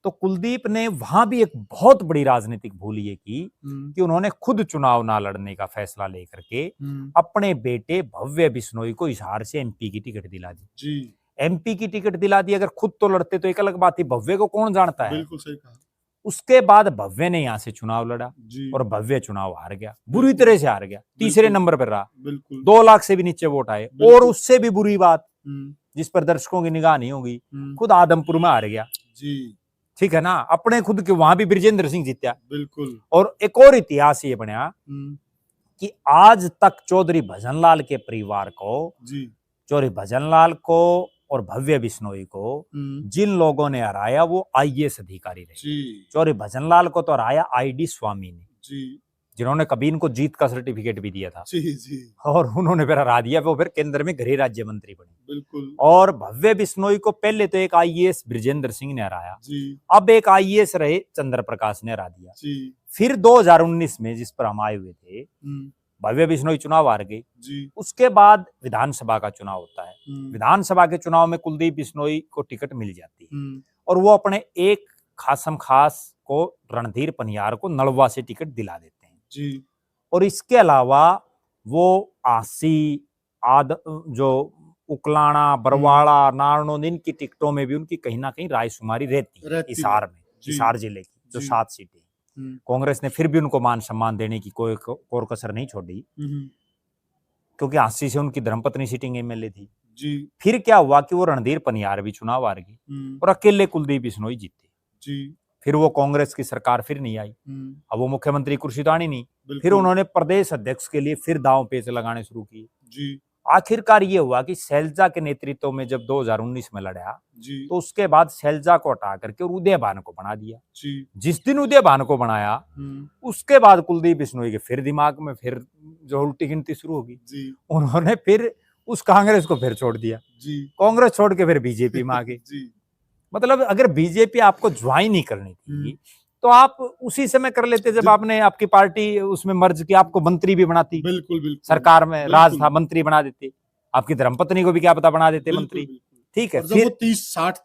तो कुलदीप ने वहां भी एक बहुत बड़ी राजनीतिक भूल ये की कि उन्होंने खुद चुनाव ना लड़ने का फैसला लेकर के अपने बेटे भव्य बिश्नोई को हिसार से एमपी की टिकट दिला दी। जी, एमपी की टिकट दिला दी। अगर खुद तो लड़ते तो एक अलग बात थी, भव्य को कौन जानता है। बिल्कुल सही कहा। उसके बाद भव्य ने यहां से चुनाव लड़ा जी, और भव्य चुनाव हार गया, बुरी तरह से हार गया, तीसरे बिल्कुल, नंबर पर रहा। बिल्कुल 2 लाख से भी नीचे वोट आए। और बिल्कुल। उससे भी बुरी बात हम्म, जिस पर दर्शकों की निगाह नहीं होगी, हम्म, खुद आदमपुर में हार गया। जी, ठीक है ना, अपने खुद के वहां भी बृजेंद्र सिंह जीत्या। बिल्कुल। और एक और इतिहास ये बनया कि आज तक चौधरी भजनलाल के परिवार को, जी, चौधरी भजनलाल को और भव्य बिश्नोई को जिन लोगों ने हराया वो आईएएस अधिकारी रहे। जी, चौधरी भजनलाल को तो हराया आईडी स्वामी ने, जी, जिन्होंने कभी इनको जीत का सर्टिफिकेट भी दिया था। जी, जी, और उन्होंने फिर हरा दिया, वो फिर केंद्र में गृह राज्य मंत्री बने। बिल्कुल। और भव्य बिश्नोई को पहले तो एक आईएएस बृजेंद्र सिंह ने हराया, जी, अब एक आईएएस रहे चंद्र प्रकाश ने हरा दिया। जी, फिर 2019 में जिस पर हम आए हुए थे, भव्य बिश्नोई चुनाव हार गई। जी, उसके बाद विधानसभा का चुनाव होता है। विधानसभा के चुनाव में कुलदीप बिश्नोई को टिकट मिल जाती है और वो अपने एक खासम खास को, रणधीर पनियार को, नलवा से टिकट दिला देते हैं। जी, और इसके अलावा वो आसी, जो उकलाना, बरवाड़ा, नारनौंद, इनकी टिकटों में भी उनकी कहीं ना कहीं रायशुमारी रहती है। हिसार में, हिसार जिले की जो 7 सीटें, कांग्रेस ने फिर भी उनको मान सम्मान देने की कोई और कसर नहीं छोड़ी, क्योंकि 80 से उनकी धर्मपत्नी सीटिंग एमएलए थी। जी, फिर क्या हुआ कि वो रणधीर पनियार भी चुनाव हार गई और अकेले कुलदीप बिश्नोई जीते। जी, फिर वो कांग्रेस की सरकार फिर नहीं आई, अब वो मुख्यमंत्री कुर्सी तो आनी नहीं। फिर उन्होंने प्रदेश अध्यक्ष के लिए फिर दांव पेच लगाने शुरू किए। जी, आखिरकार ये हुआ कि शैलजा के नेतृत्व में जब 2019 में लड़ा, जी, तो उसके बाद शैलजा को हटा करके और उदय भान को बना दिया। जी, जिस दिन उदय भान को बनाया, उसके बाद कुलदीप बिश्नोई के फिर दिमाग में फिर जो उल्टी गिनती शुरू होगी। जी, उन्होंने फिर उस कांग्रेस को फिर छोड़ दिया, जी, कांग्रेस छोड़ के फिर बीजेपी में आ गए। जी, मतलब अगर बीजेपी आपको ज्वाइन नहीं करनी थी तो आप उसी समय कर लेते जब आपने आपकी पार्टी उसमें मर्ज की, आपको मंत्री भी बनाती। बिल्कुल, बिल्कुल, सरकार में राज था, मंत्री बना देते। आपकी धर्मपत्नी को भी क्या पता बना देते मंत्री। ठीक है, फिर 30-60